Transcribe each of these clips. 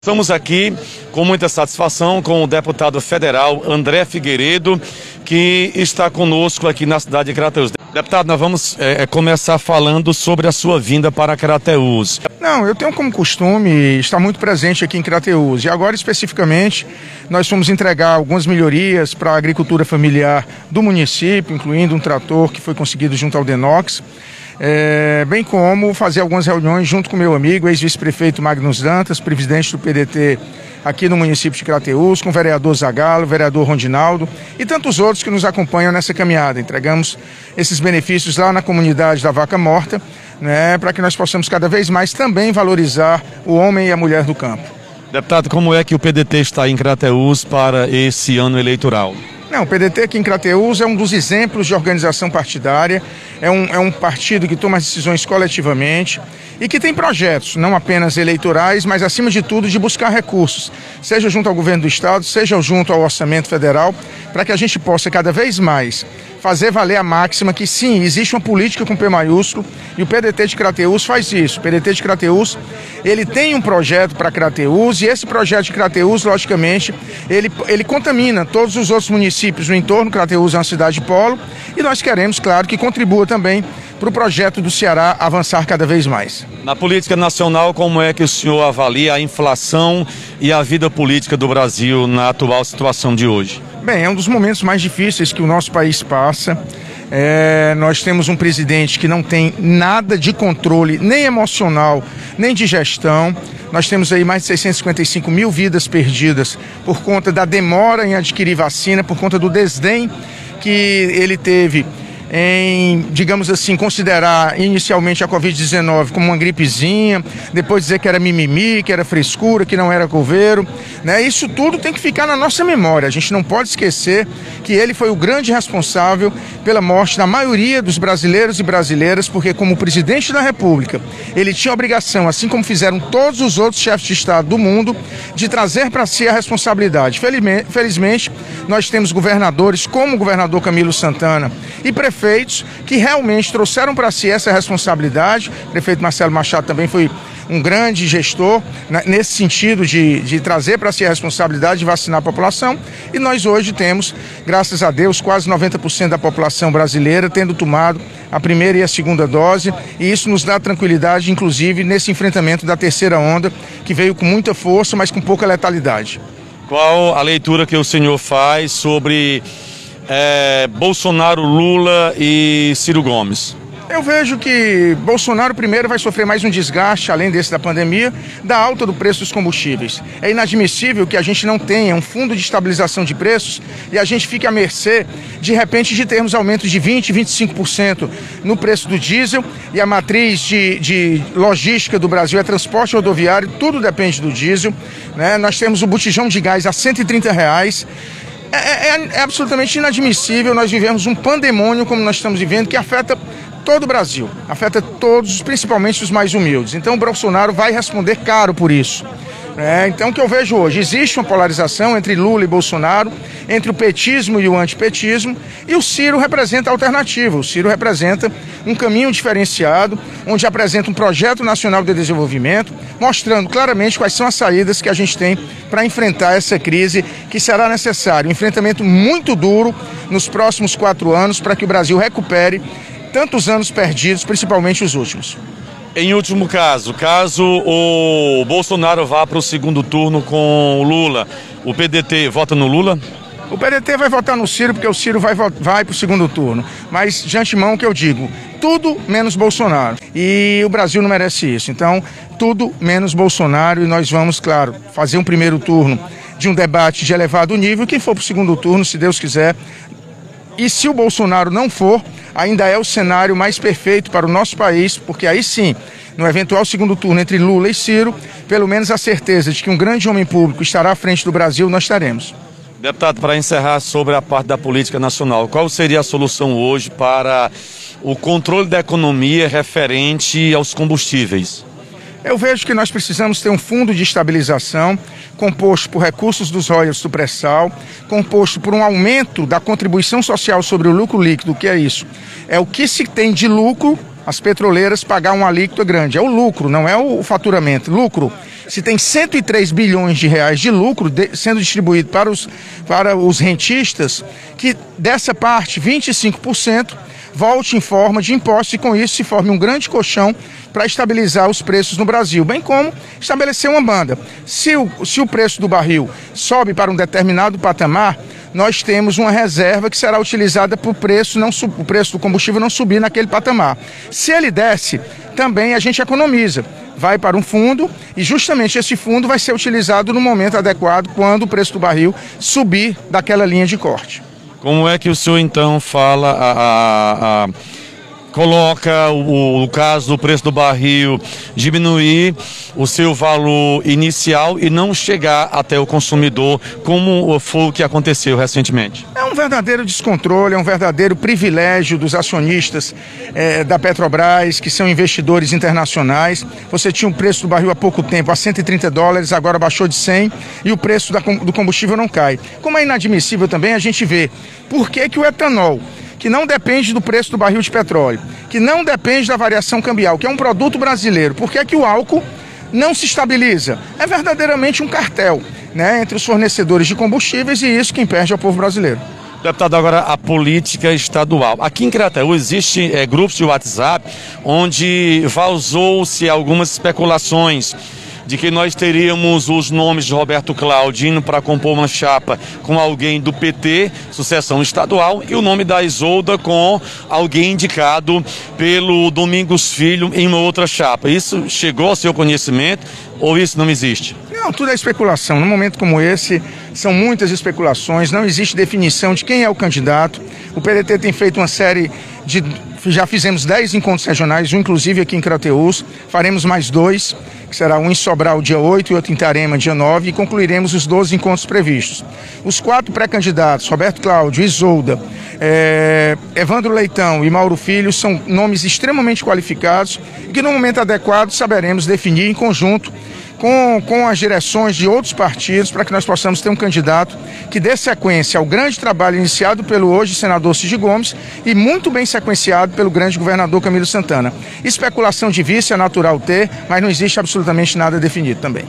Estamos aqui com muita satisfação com o deputado federal André Figueiredo, que está conosco aqui na cidade de Crateús. Deputado, nós vamos começar falando sobre a sua vinda para Crateús. Não, eu tenho como costume estar muito presente aqui em Crateús. E agora, especificamente, nós fomos entregar algumas melhorias para a agricultura familiar do município, incluindo um trator que foi conseguido junto ao Denox. Bem como fazer algumas reuniões junto com meu amigo, ex-vice-prefeito Magnus Dantas, presidente do PDT aqui no município de Crateús, com o vereador Zagalo, o vereador Rondinaldo e tantos outros que nos acompanham nessa caminhada. Entregamos esses benefícios lá na comunidade da Vaca Morta, para que nós possamos cada vez mais também valorizar o homem e a mulher do campo. Deputado, como é que o PDT está em Crateús para esse ano eleitoral? O PDT aqui em Crateús é um dos exemplos de organização partidária, é um partido que toma as decisões coletivamente e que tem projetos, não apenas eleitorais, mas acima de tudo de buscar recursos, seja junto ao governo do estado, seja junto ao orçamento federal, para que a gente possa cada vez mais fazer valer a máxima que sim, existe uma política com P maiúsculo e o PDT de Crateús faz isso. O PDT de Crateús, ele tem um projeto para Crateús e esse projeto de Crateús, logicamente, ele contamina todos os outros municípios no entorno. Crateús é uma cidade polo e nós queremos, claro, que contribua também para o projeto do Ceará avançar cada vez mais. Na política nacional, como é que o senhor avalia a inflação e a vida política do Brasil na atual situação de hoje? Bem, é um dos momentos mais difíceis que o nosso país passa. Nós temos um presidente que não tem nada de controle, nem emocional, nem de gestão. Nós temos aí mais de 655 mil vidas perdidas por conta da demora em adquirir vacina, por conta do desdém que ele teve em, digamos assim, considerar inicialmente a Covid-19 como uma gripezinha, depois dizer que era mimimi, que era frescura, que não era coveiro, Isso tudo tem que ficar na nossa memória. A gente não pode esquecer que ele foi o grande responsável pela morte da maioria dos brasileiros e brasileiras, porque como presidente da República, ele tinha a obrigação, assim como fizeram todos os outros chefes de Estado do mundo, de trazer para si a responsabilidade. Felizmente, nós temos governadores como o governador Camilo Santana e prefeitos que realmente trouxeram para si essa responsabilidade. O prefeito Marcelo Machado também foi um grande gestor nesse sentido de trazer para si a responsabilidade de vacinar a população. E nós hoje temos, graças a Deus, quase 90% da população brasileira tendo tomado a primeira e a segunda dose. E isso nos dá tranquilidade, inclusive, nesse enfrentamento da terceira onda, que veio com muita força, mas com pouca letalidade. Qual a leitura que o senhor faz sobre Bolsonaro, Lula e Ciro Gomes? Eu vejo que Bolsonaro primeiro vai sofrer mais um desgaste, além desse da pandemia, da alta do preço dos combustíveis. É inadmissível que a gente não tenha um fundo de estabilização de preços e a gente fique à mercê, de repente, de termos aumentos de 20%, 25% no preço do diesel, e a matriz de logística do Brasil é transporte rodoviário, tudo depende do diesel, Nós temos o botijão de gás a R$130. É absolutamente inadmissível nós vivemos um pandemônio como nós estamos vivendo, que afeta todo o Brasil, afeta todos, principalmente os mais humildes. Então o Bolsonaro vai responder caro por isso. Então o que eu vejo hoje, existe uma polarização entre Lula e Bolsonaro, entre o petismo e o antipetismo, e o Ciro representa a alternativa. O Ciro representa um caminho diferenciado, onde apresenta um projeto nacional de desenvolvimento, mostrando claramente quais são as saídas que a gente tem para enfrentar essa crise, que será necessário um enfrentamento muito duro nos próximos 4 anos para que o Brasil recupere tantos anos perdidos, principalmente os últimos. Em último caso o Bolsonaro vá para o segundo turno com o Lula, o PDT vota no Lula? O PDT vai votar no Ciro, porque o Ciro vai para o segundo turno. Mas, de antemão, o que eu digo, tudo menos Bolsonaro. E o Brasil não merece isso. Então, tudo menos Bolsonaro, e nós vamos, claro, fazer um primeiro turno de um debate de elevado nível. Quem for para o segundo turno, se Deus quiser. E se o Bolsonaro não for, ainda é o cenário mais perfeito para o nosso país, porque aí sim, no eventual segundo turno entre Lula e Ciro, pelo menos a certeza de que um grande homem público estará à frente do Brasil, nós estaremos. Deputado, para encerrar sobre a parte da política nacional, qual seria a solução hoje para o controle da economia referente aos combustíveis? Eu vejo que nós precisamos ter um fundo de estabilização composto por recursos dos royalties do pré-sal, composto por um aumento da contribuição social sobre o lucro líquido. O que é isso? É o que se tem de lucro as petroleiras pagar uma alíquota grande. É o lucro, não é o faturamento. Lucro. Se tem 103 bilhões de reais de lucro sendo distribuído para os rentistas, que dessa parte, 25% volte em forma de impostos e com isso se forme um grande colchão para estabilizar os preços no Brasil, bem como estabelecer uma banda. Se o preço do barril sobe para um determinado patamar, nós temos uma reserva que será utilizada para o preço do combustível não subir naquele patamar. Se ele desce, também a gente economiza. Vai para um fundo e justamente esse fundo vai ser utilizado no momento adequado quando o preço do barril subir daquela linha de corte. Como é que o senhor então coloca o caso do preço do barril diminuir o seu valor inicial e não chegar até o consumidor, como foi o que aconteceu recentemente? É um verdadeiro descontrole, é um verdadeiro privilégio dos acionistas da Petrobras, que são investidores internacionais. Você tinha um preço do barril há pouco tempo a $130, agora baixou de 100 e o preço do combustível não cai. Como é inadmissível também a gente vê por que o etanol, que não depende do preço do barril de petróleo, que não depende da variação cambial, que é um produto brasileiro, por que o álcool não se estabiliza? É verdadeiramente um cartel, né, entre os fornecedores de combustíveis e isso quem perde é o povo brasileiro. Deputado, agora a política estadual. Aqui em Crateús existe grupos de WhatsApp onde vazou-se algumas especulações de que nós teríamos os nomes de Roberto Cláudio indo para compor uma chapa com alguém do PT, sucessão estadual, e o nome da Isolda com alguém indicado pelo Domingos Filho em uma outra chapa. Isso chegou ao seu conhecimento ou isso não existe? Não, tudo é especulação. Num momento como esse, são muitas especulações, não existe definição de quem é o candidato. O PDT tem feito uma série de... Já fizemos 10 encontros regionais, um inclusive aqui em Crateús, faremos mais 2, que será um em Sobral dia 8 e outro em Itarema dia 9, e concluiremos os 12 encontros previstos. Os 4 pré-candidatos, Roberto Cláudio, Isolda, Evandro Leitão e Mauro Filho, são nomes extremamente qualificados e que no momento adequado saberemos definir em conjunto com as direções de outros partidos para que nós possamos ter um candidato que dê sequência ao grande trabalho iniciado pelo hoje senador Cid Gomes e muito bem sequenciado pelo grande governador Camilo Santana. Especulação de vice é natural ter, mas não existe absolutamente nada definido também.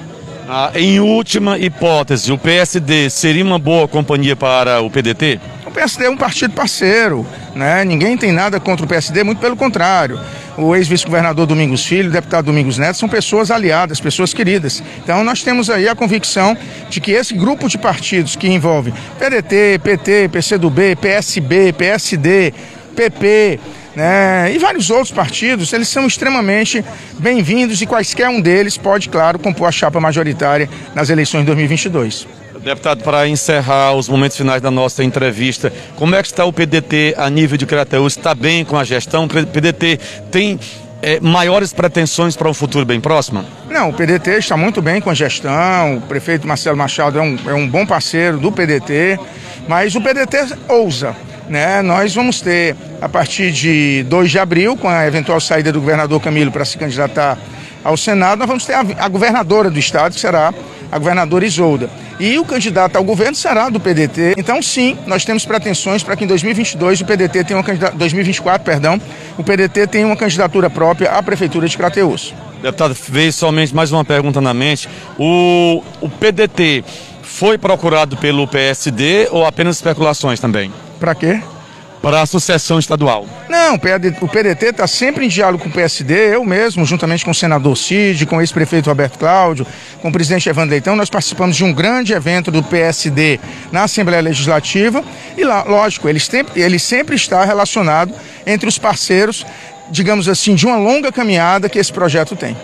Em última hipótese, o PSD seria uma boa companhia para o PDT? O PSD é um partido parceiro, né? Ninguém tem nada contra o PSD, muito pelo contrário. O ex-vice-governador Domingos Filho, o deputado Domingos Neto, são pessoas aliadas, pessoas queridas. Então nós temos aí a convicção de que esse grupo de partidos que envolve PDT, PT, PCdoB, PSB, PSD, PP, né, e vários outros partidos, eles são extremamente bem-vindos e quaisquer um deles pode, claro, compor a chapa majoritária nas eleições de 2022. Deputado, para encerrar os momentos finais da nossa entrevista, como é que está o PDT a nível de Crateús? Está bem com a gestão? O PDT tem maiores pretensões para um futuro bem próximo? Não, o PDT está muito bem com a gestão, o prefeito Marcelo Machado é um bom parceiro do PDT, mas o PDT ousa, né? Nós vamos ter, a partir de 2 de abril, com a eventual saída do governador Camilo para se candidatar ao Senado, nós vamos ter a governadora do estado, que será a governadora Isolda. E o candidato ao governo será do PDT. Então, sim, nós temos pretensões para que em 2022 o PDT tenha 2024, o PDT tenha uma candidatura própria à prefeitura de Crateús. Deputado, veio somente mais uma pergunta na mente. O PDT foi procurado pelo PSD ou apenas especulações também? Para quê? Para a sucessão estadual. Não, o PDT está sempre em diálogo com o PSD, eu mesmo, juntamente com o senador Cid, com o ex-prefeito Roberto Cláudio, com o presidente Evandro Leitão, nós participamos de um grande evento do PSD na Assembleia Legislativa e lá, lógico, ele sempre está relacionado entre os parceiros, digamos assim, de uma longa caminhada que esse projeto tem.